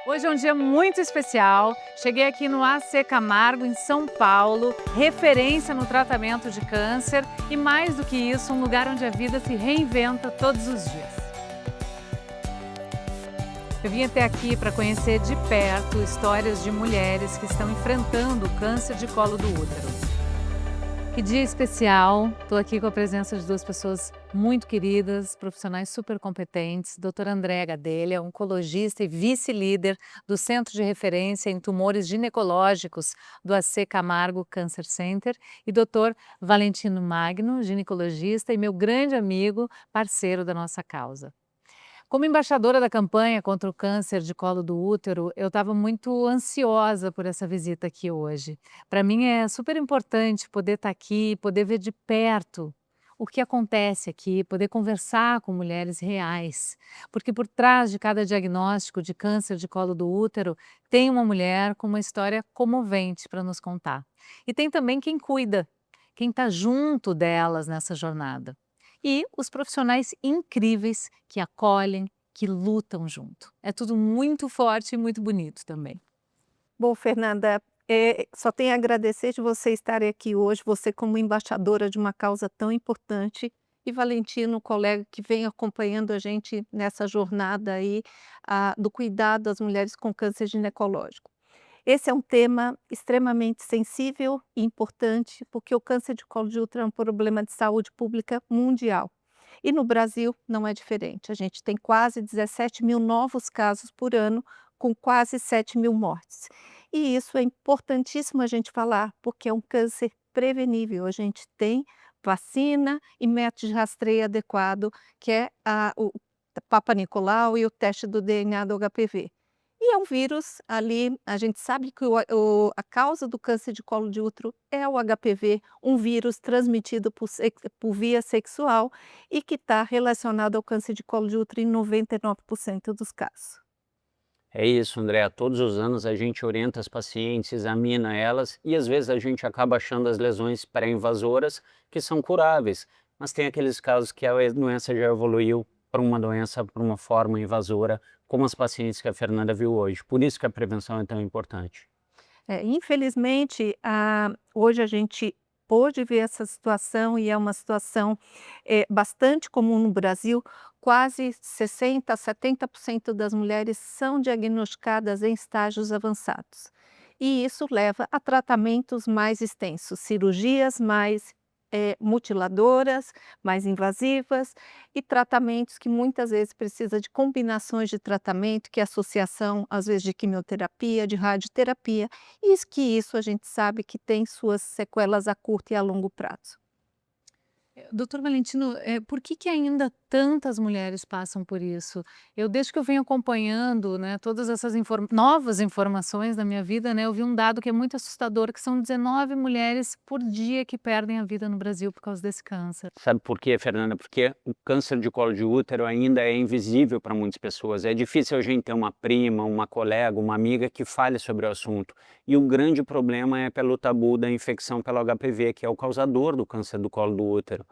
Hoje é um dia muito especial. Cheguei aqui no AC Camargo, em São Paulo, referência no tratamento de câncer e, mais do que isso, um lugar onde a vida se reinventa todos os dias. Eu vim até aqui para conhecer de perto histórias de mulheres que estão enfrentando o câncer de colo do útero. Que dia especial! Estou aqui com a presença de duas pessoas muito queridas, profissionais super competentes. Doutora Andréa Gadelha, oncologista e vice-líder do Centro de Referência em Tumores Ginecológicos do AC Camargo Cancer Center, e doutor Valentino Magno, ginecologista e meu grande amigo, parceiro da nossa causa. Como embaixadora da campanha contra o câncer de colo do útero, eu estava muito ansiosa por essa visita aqui hoje. Para mim é super importante poder estar aqui, poder ver de perto o que acontece aqui, poder conversar com mulheres reais. Porque por trás de cada diagnóstico de câncer de colo do útero, tem uma mulher com uma história comovente para nos contar. E tem também quem cuida, quem está junto delas nessa jornada. E os profissionais incríveis que acolhem, que lutam junto. É tudo muito forte e muito bonito também. Bom, Fernanda, só tenho a agradecer de você estar aqui hoje, você como embaixadora de uma causa tão importante, e Valentino, colega que vem acompanhando a gente nessa jornada aí, do cuidado das mulheres com câncer ginecológico. Esse é um tema extremamente sensível e importante, porque o câncer de colo de útero é um problema de saúde pública mundial. E no Brasil não é diferente. A gente tem quase 17 mil novos casos por ano, com quase 7 mil mortes. E isso é importantíssimo a gente falar, porque é um câncer prevenível. A gente tem vacina e método de rastreio adequado, que é o Papa Nicolau e o teste do DNA do HPV. E é um vírus ali, a gente sabe que a causa do câncer de colo de útero é o HPV, um vírus transmitido por via sexual e que está relacionado ao câncer de colo de útero em 99% dos casos. É isso, André. Todos os anos a gente orienta as pacientes, examina elas e às vezes a gente acaba achando as lesões pré-invasoras que são curáveis, mas tem aqueles casos que a doença já evoluiu para uma doença, para uma forma invasora, como as pacientes que a Fernanda viu hoje. Por isso que a prevenção é tão importante. Infelizmente, hoje a gente pôde ver essa situação e é uma situação bastante comum no Brasil. Quase 60% a 70% das mulheres são diagnosticadas em estágios avançados. E isso leva a tratamentos mais extensos, cirurgias mais mutiladoras, mais invasivas e tratamentos que muitas vezes precisa de combinações de tratamento, que é associação às vezes de quimioterapia, de radioterapia, e isso a gente sabe que tem suas sequelas a curto e a longo prazo. Doutor Valentino, por que ainda tantas mulheres passam por isso? Desde que eu venho acompanhando, né, todas essas novas informações da minha vida, né, eu vi um dado que é muito assustador, que são 19 mulheres por dia que perdem a vida no Brasil por causa desse câncer. Sabe por quê, Fernanda? Porque o câncer de colo de útero ainda é invisível para muitas pessoas. É difícil a gente ter uma prima, uma colega, uma amiga que fale sobre o assunto. E o grande problema é pelo tabu da infecção pelo HPV, que é o causador do câncer do colo do útero.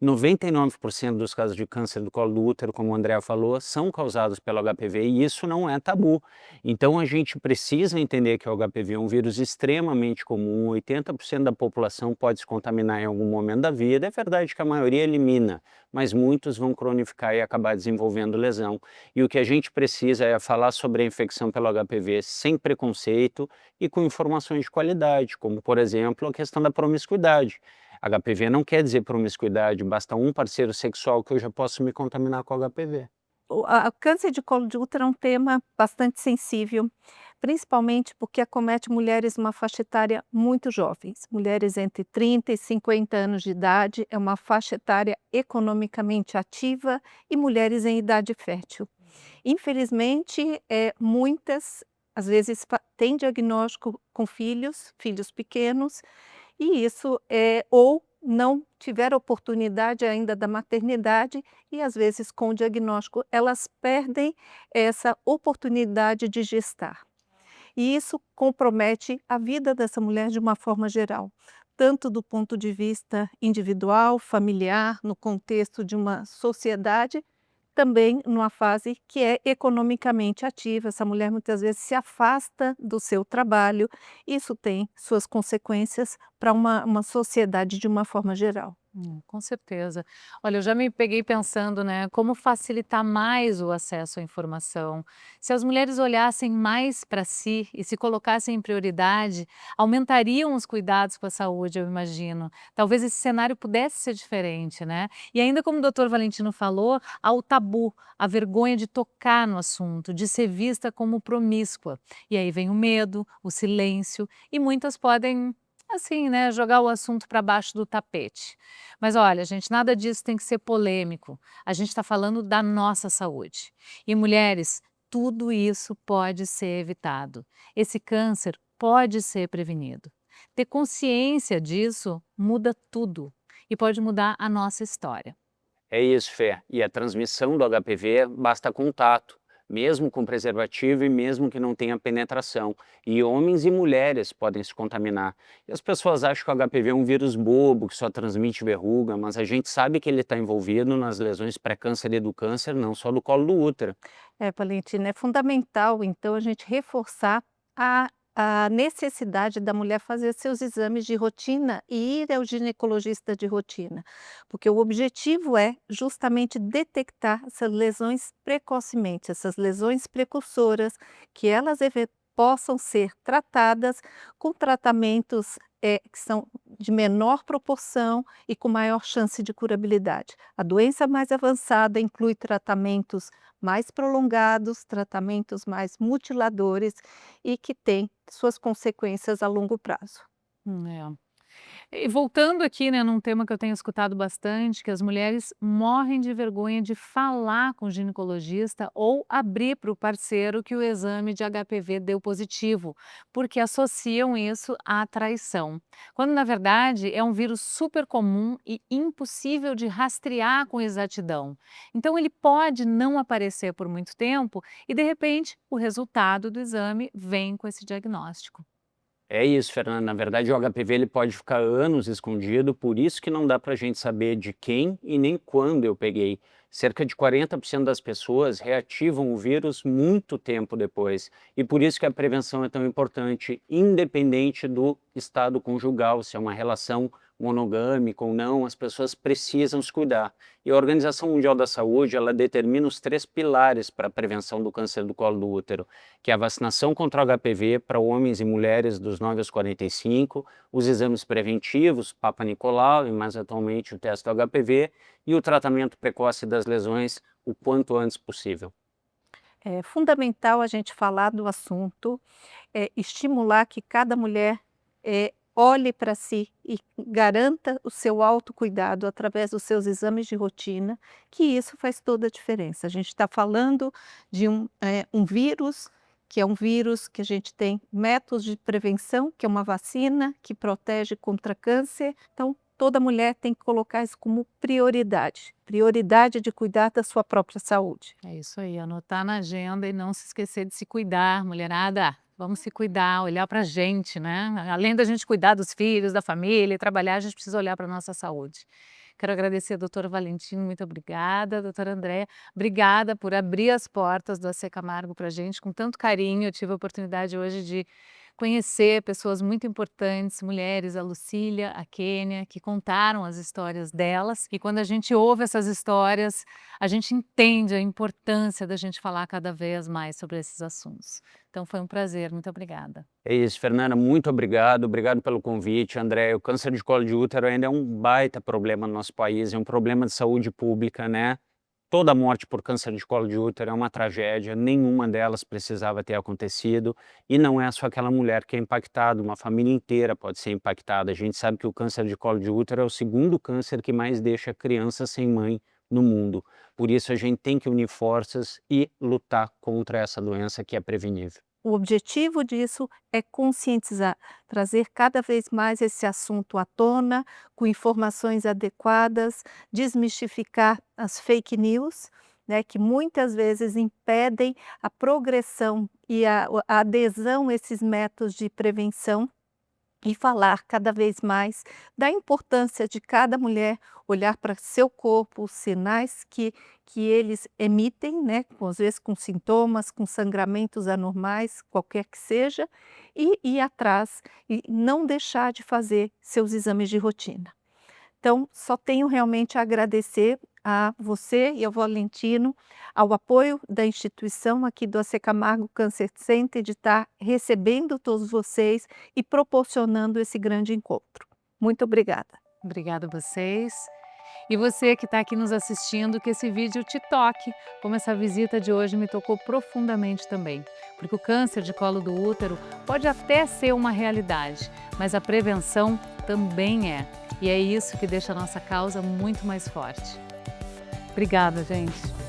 99% dos casos de câncer do colo do útero, como o André falou, são causados pelo HPV e isso não é tabu. Então a gente precisa entender que o HPV é um vírus extremamente comum, 80% da população pode se contaminar em algum momento da vida. É verdade que a maioria elimina, mas muitos vão cronificar e acabar desenvolvendo lesão. E o que a gente precisa é falar sobre a infecção pelo HPV sem preconceito e com informações de qualidade, como por exemplo a questão da promiscuidade. HPV não quer dizer promiscuidade, basta um parceiro sexual que eu já posso me contaminar com HPV. O câncer de colo de útero é um tema bastante sensível, principalmente porque acomete mulheres numa faixa etária muito jovens. Mulheres entre 30 e 50 anos de idade, é uma faixa etária economicamente ativa e mulheres em idade fértil. Infelizmente, muitas, às vezes, têm diagnóstico com filhos pequenos, e isso ou não tiveram oportunidade ainda da maternidade e, às vezes, com o diagnóstico, elas perdem essa oportunidade de gestar. E isso compromete a vida dessa mulher de uma forma geral, tanto do ponto de vista individual, familiar, no contexto de uma sociedade, também numa fase que é economicamente ativa. Essa mulher muitas vezes se afasta do seu trabalho, isso tem suas consequências para uma sociedade de uma forma geral. Com certeza. Olha, eu já me peguei pensando, né, como facilitar mais o acesso à informação. Se as mulheres olhassem mais para si e se colocassem em prioridade, aumentariam os cuidados com a saúde, eu imagino. Talvez esse cenário pudesse ser diferente, né? E ainda como o doutor Valentino falou, há o tabu, a vergonha de tocar no assunto, de ser vista como promíscua. E aí vem o medo, o silêncio, e muitas podem, assim, né, jogar o assunto para baixo do tapete. Mas olha, gente, nada disso tem que ser polêmico. A gente está falando da nossa saúde. E mulheres, tudo isso pode ser evitado. Esse câncer pode ser prevenido. Ter consciência disso muda tudo e pode mudar a nossa história. É isso, Fê. E a transmissão do HPV basta contato, mesmo com preservativo e mesmo que não tenha penetração. E homens e mulheres podem se contaminar. E as pessoas acham que o HPV é um vírus bobo, que só transmite verruga, mas a gente sabe que ele está envolvido nas lesões pré-câncer e do câncer, não só do colo do útero. Valentina, é fundamental, então, a gente reforçar a necessidade da mulher fazer seus exames de rotina e ir ao ginecologista de rotina, porque o objetivo é justamente detectar essas lesões precocemente, essas lesões precursoras, que elas possam ser tratadas com tratamentos que são de menor proporção e com maior chance de curabilidade. A doença mais avançada inclui tratamentos mais prolongados, tratamentos mais mutiladores e que têm suas consequências a longo prazo. É. E voltando aqui, né, num tema que eu tenho escutado bastante, que as mulheres morrem de vergonha de falar com o ginecologista ou abrir para o parceiro que o exame de HPV deu positivo, porque associam isso à traição. Quando, na verdade, é um vírus super comum e impossível de rastrear com exatidão. Então, ele pode não aparecer por muito tempo e, de repente, o resultado do exame vem com esse diagnóstico. É isso, Fernanda. Na verdade, o HPV ele pode ficar anos escondido, por isso que não dá para a gente saber de quem e nem quando eu peguei. Cerca de 40% das pessoas reativam o vírus muito tempo depois. E por isso que a prevenção é tão importante, independente do estado conjugal, se é uma relação monogâmica ou não, as pessoas precisam se cuidar. E a Organização Mundial da Saúde, ela determina os 3 pilares para a prevenção do câncer do colo do útero, que é a vacinação contra o HPV para homens e mulheres dos 9 aos 45, os exames preventivos, Papa Nicolau e mais atualmente o teste do HPV, e o tratamento precoce das lesões o quanto antes possível. É fundamental a gente falar do assunto, estimular que cada mulher olhe para si e garanta o seu autocuidado através dos seus exames de rotina, que isso faz toda a diferença. A gente está falando de um vírus, que é um vírus que a gente tem métodos de prevenção, que é uma vacina que protege contra câncer. Então, toda mulher tem que colocar isso como prioridade de cuidar da sua própria saúde. É isso aí, anotar na agenda e não se esquecer de se cuidar, mulherada. Vamos se cuidar, olhar para a gente, né? Além da gente cuidar dos filhos, da família e trabalhar, a gente precisa olhar para a nossa saúde. Quero agradecer a doutora Valentino, muito obrigada. Doutora Andréia, obrigada por abrir as portas do AC Camargo para a gente com tanto carinho. Eu tive a oportunidade hoje de conhecer pessoas muito importantes, mulheres, a Lucília, a Kênia, que contaram as histórias delas. E quando a gente ouve essas histórias, a gente entende a importância da gente falar cada vez mais sobre esses assuntos. Então foi um prazer, muito obrigada. É isso, Fernanda, muito obrigado, obrigado pelo convite, André. O câncer de colo de útero ainda é um baita problema no nosso país, é um problema de saúde pública, né? Toda morte por câncer de colo de útero é uma tragédia, nenhuma delas precisava ter acontecido, e não é só aquela mulher que é impactada, uma família inteira pode ser impactada. A gente sabe que o câncer de colo de útero é o segundo câncer que mais deixa crianças sem mãe no mundo. Por isso a gente tem que unir forças e lutar contra essa doença que é prevenível. O objetivo disso é conscientizar, trazer cada vez mais esse assunto à tona, com informações adequadas, desmistificar as fake news, né, que muitas vezes impedem a progressão e a adesão a esses métodos de prevenção. e falar cada vez mais da importância de cada mulher olhar para seu corpo, os sinais que eles emitem, né, às vezes com sintomas, com sangramentos anormais, qualquer que seja, e ir atrás e não deixar de fazer seus exames de rotina. Então, só tenho realmente a agradecer a você e ao Valentino, ao apoio da instituição aqui do AC Camargo Cancer Center, de estar recebendo todos vocês e proporcionando esse grande encontro. Muito obrigada. Obrigada a vocês. E você que está aqui nos assistindo, que esse vídeo te toque, como essa visita de hoje me tocou profundamente também. Porque o câncer de colo do útero pode até ser uma realidade, mas a prevenção também é. E é isso que deixa a nossa causa muito mais forte. Obrigada, gente.